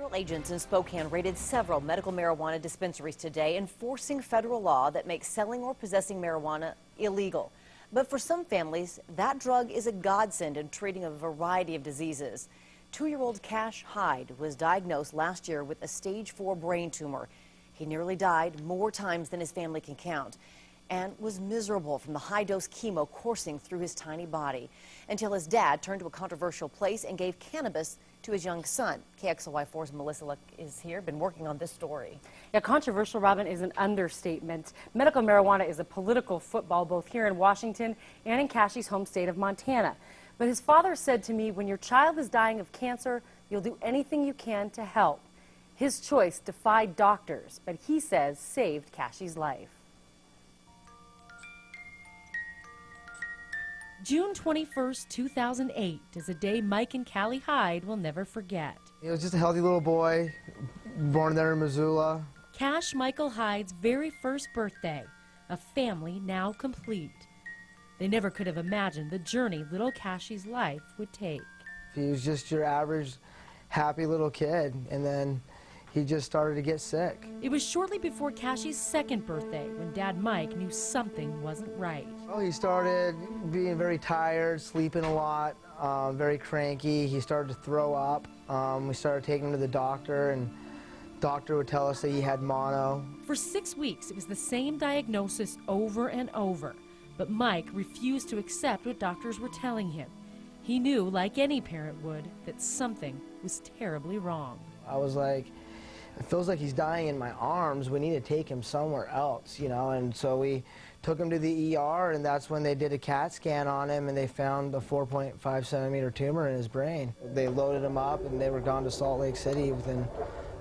Federal agents in Spokane raided several medical marijuana dispensaries today, enforcing federal law that makes selling or possessing marijuana illegal. But for some families, that drug is a godsend in treating a variety of diseases. 2-year-old Cash Hyde was diagnosed last year with a stage 4 brain tumor. He nearly died more times than his family can count and was miserable from the high-dose chemo coursing through his tiny body until his dad turned to a controversial place and gave cannabis to his young son. KXLY4's Melissa Luck is here, been working on this story. Yeah, controversial, Robin, is an understatement. Medical marijuana is a political football both here in Washington and in Cashy's home state of Montana. But his father said to me, when your child is dying of cancer, you'll do anything you can to help. His choice defied doctors, but he says saved Cashy's life. June 21st, 2008 is a day Mike and Callie Hyde will never forget. He was just a healthy little boy, born there in Missoula. Cash Michael Hyde's very first birthday, a family now complete. They never could have imagined the journey little Cashy's life would take. He was just your average, happy little kid, and then he just started to get sick. It was shortly before Cashy's second birthday when Dad Mike knew something wasn't right. Well, he started being very tired, sleeping a lot, very cranky. He started to throw up. We started taking him to the doctor, and the doctor would tell us that he had mono. For 6 weeks, it was the same diagnosis over and over, but Mike refused to accept what doctors were telling him. He knew, like any parent would, that something was terribly wrong. I was like, it feels like he's dying in my arms. We need to take him somewhere else, you know, and so we took him to the ER, and that's when they did a CAT scan on him, and they found a 4.5 centimeter tumor in his brain. They loaded him up, and they were gone to Salt Lake City within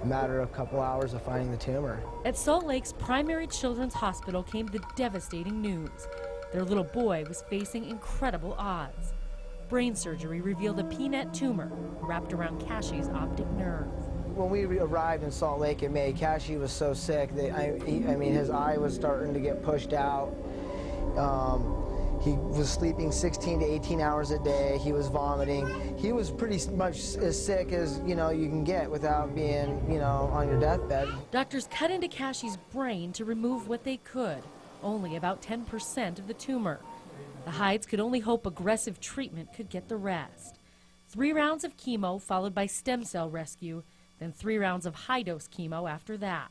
a matter of a couple hours of finding the tumor. At Salt Lake's Primary Children's Hospital came the devastating news. Their little boy was facing incredible odds. Brain surgery revealed a peanut tumor wrapped around Cashy's optic nerve. When we arrived in Salt Lake in May, Cashy was so sick that, I mean, his eye was starting to get pushed out. He was sleeping 16 to 18 hours a day. He was vomiting. He was pretty much as sick as, you know, you can get without being, you know, on your deathbed. Doctors cut into Cashy's brain to remove what they could, only about 10% of the tumor. The Hydes could only hope aggressive treatment could get the rest. 3 rounds of chemo followed by stem cell rescue, then 3 rounds of high-dose chemo after that.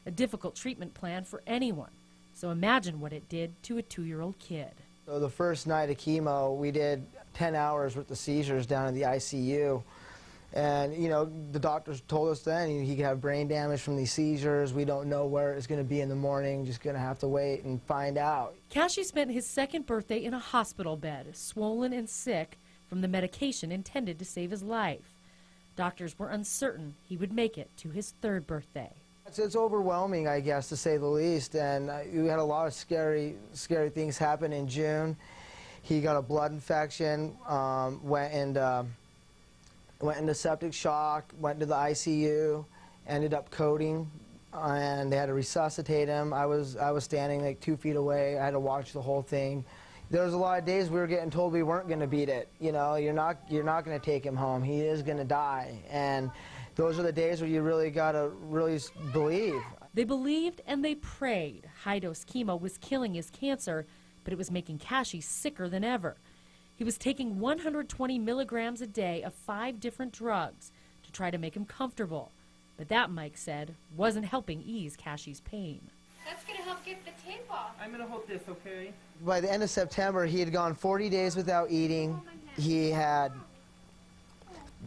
A difficult treatment plan for anyone, so imagine what it did to a 2-year-old kid. So the first night of chemo, we did 10 hours worth of seizures down in the ICU. And, you know, the doctors told us then he could have brain damage from these seizures. We don't know where it's going to be in the morning, just going to have to wait and find out. Cashy spent his second birthday in a hospital bed, swollen and sick from the medication intended to save his life. Doctors were uncertain he would make it to his 3rd birthday. It's overwhelming, I guess, to say the least, and we had a lot of scary things happen in June. He got a blood infection, went into septic shock, went to the ICU, ended up coding, and they had to resuscitate him. I was standing like 2 feet away. I had to watch the whole thing. There was a lot of days we were getting told we weren't going to beat it. You know, you're not going to take him home. He is going to die. And those are the days where you really got to really believe. They believed and they prayed. High-dose chemo was killing his cancer, but it was making Cashy sicker than ever. He was taking 120 milligrams a day of 5 different drugs to try to make him comfortable. But that, Mike said, wasn't helping ease Cashy's pain. That's going to help get the tape off. I'm going to hold this, okay? By the end of September, he had gone 40 days without eating. He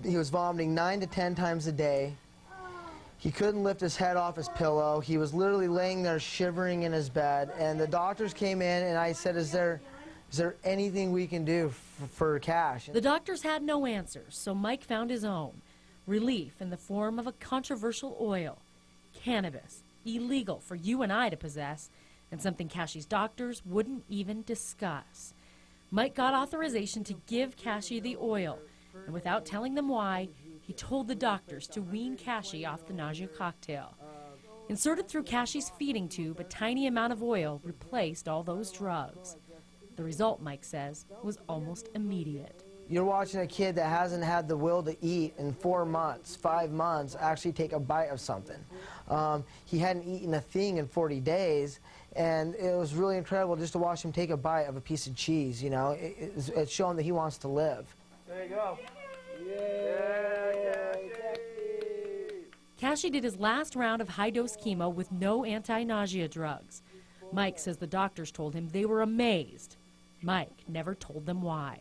was vomiting 9 to 10 times a day. He couldn't lift his head off his pillow. He was literally laying there shivering in his bed. And the doctors came in, and I said, is there anything we can do for Cash? The doctors had no answers, so Mike found his own. Relief in the form of a controversial oil, cannabis, illegal for you and I to possess, and something Cashy's doctors wouldn't even discuss. Mike got authorization to give Cashy the oil, and without telling them why, he told the doctors to wean Cashy off the nausea cocktail. Inserted through Cashy's feeding tube, a tiny amount of oil replaced all those drugs. The result, Mike says, was almost immediate. You're watching a kid that hasn't had the will to eat in 4 months, 5 months, actually take a bite of something. He hadn't eaten a thing in 40 days, and it was really incredible just to watch him take a bite of a piece of cheese, you know. It's showing that he wants to live. There you go. Cashy did his last round of high-dose chemo with no anti-nausea drugs. Mike says the doctors told him they were amazed. Mike never told them why.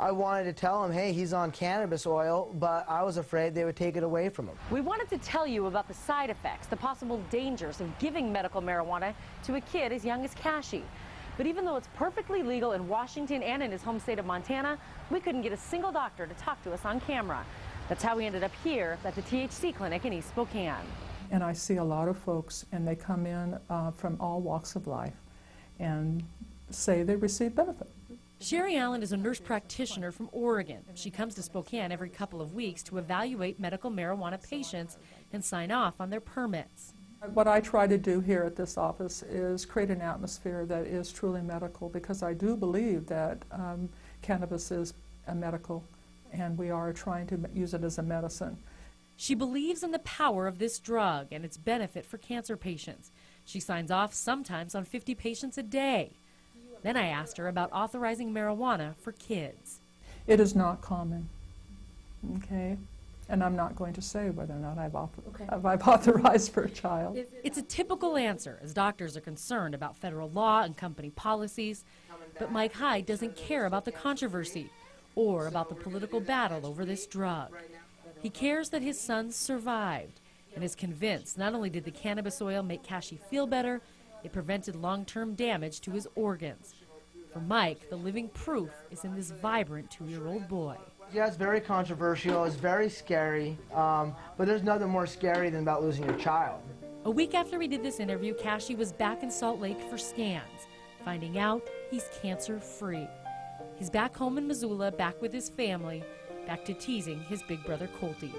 I wanted to tell him, hey, he's on cannabis oil, but I was afraid they would take it away from him. We wanted to tell you about the side effects, the possible dangers of giving medical marijuana to a kid as young as Cashy. But even though it's perfectly legal in Washington and in his home state of Montana, we couldn't get a single doctor to talk to us on camera. That's how we ended up here at the THC clinic in East Spokane. And I see a lot of folks, and they come in from all walks of life and say they receive benefit. Sherry Allen is a nurse practitioner from Oregon. She comes to Spokane every couple of weeks to evaluate medical marijuana patients and sign off on their permits. What I try to do here at this office is create an atmosphere that is truly medical, because I do believe that cannabis is a medical, and we are trying to use it as a medicine. She believes in the power of this drug and its benefit for cancer patients. She signs off sometimes on 50 patients a day. Then I asked her about authorizing marijuana for kids. It is not common, okay? And I'm not going to say whether or not I've authorized for a child. It's a typical answer, as doctors are concerned about federal law and company policies. But Mike Hyde doesn't care about the controversy or about the political battle over this drug. He cares that his son survived and is convinced not only did the cannabis oil make Cashy feel better, it prevented long-term damage to his organs. For Mike, the living proof is in this vibrant 2-year-old boy. Yeah, it's very controversial, it's very scary, but there's nothing more scary than about losing your child. A week after we did this interview, Cashy was back in Salt Lake for scans, finding out he's cancer-free. He's back home in Missoula, back with his family, back to teasing his big brother Colty.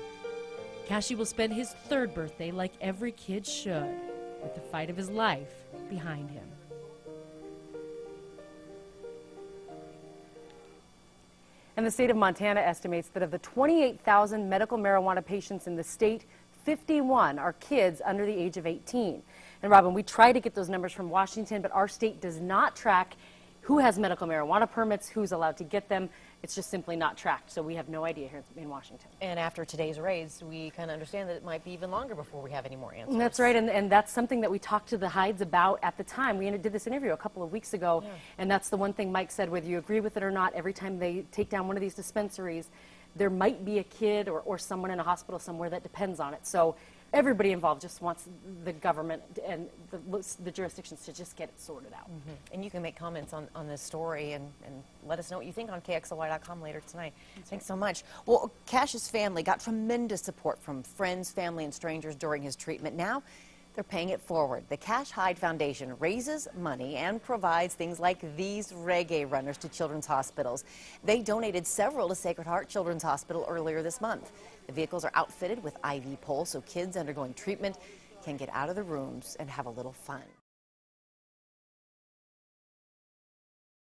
Cashy will spend his 3rd birthday like every kid should, with the fight of his life behind him. And the state of Montana estimates that of the 28,000 medical marijuana patients in the state, 51 are kids under the age of 18. And Robin, we try to get those numbers from Washington, but our state does not track who has medical marijuana permits, who's allowed to get them. It's just simply not tracked, so we have no idea here in Washington. And after today's raids, we kind of understand that it might be even longer before we have any more answers. That's right, and that's something that we talked to the Hydes about at the time. We did this interview a couple of weeks ago, and that's the one thing Mike said, whether you agree with it or not, every time they take down one of these dispensaries, there might be a kid or someone in a hospital somewhere that depends on it. So everybody involved just wants the government and the jurisdictions to just get it sorted out. And you can make comments on this story and let us know what you think on KXLY.com later tonight. Thanks so much. Well, Cash's family got tremendous support from friends, family, and strangers during his treatment. Now they're paying it forward. The Cash Hyde Foundation raises money and provides things like these reggae runners to children's hospitals. They donated several to Sacred Heart Children's Hospital earlier this month. The vehicles are outfitted with IV poles so kids undergoing treatment can get out of the rooms and have a little fun.